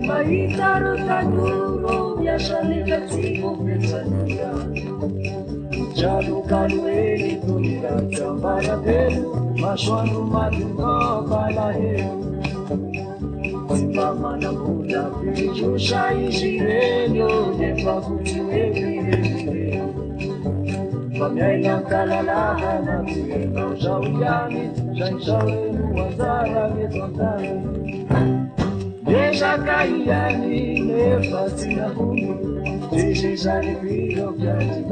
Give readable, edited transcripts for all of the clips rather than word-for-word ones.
Mahita ro tanuro miasa negativo pensaria Jalukaloeli tumira chambaratelo Maswanu madunga balahelo Simamana muda pichusha ishirenyo Nefa kutuevirezire Pamyaina kalalaha na kuena ujauyani Jaishawe muwazara metontani Yeshakayani nefatina humi Tishishani pido kyati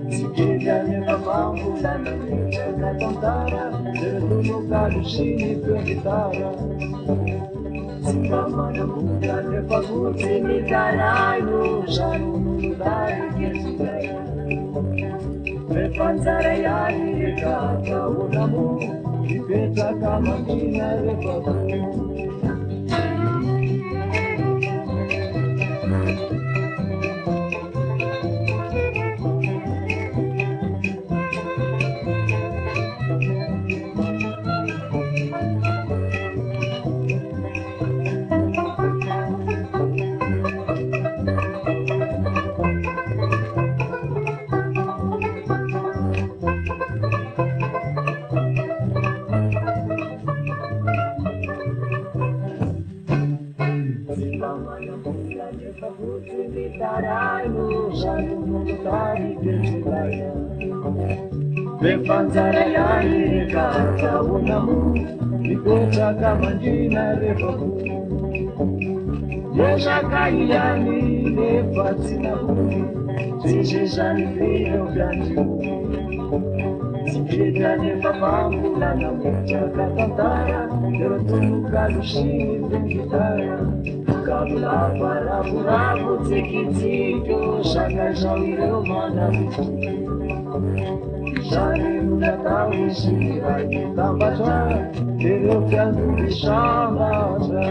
Sikirya nefafangu lana Nechaka tontara Teretuno kalushini pekitara Simamana muda nefakuti nikarainu Shanu nuludari ketugaya Nefanzara yani nekata unamu Ipeta kama jina refafu Befanzara yani kata unamu Nikota kama jina refafu Yeshaka yani nefatina humi Tishishani vino vyanji Sikirya nefafangu lana Nechaka tontara Teretuno kalushini pekitara Kabula parabu rabu tikitiko Shaka jawireo mana Shani munatawi shiraki Sambatra Tereu canto de Sambatra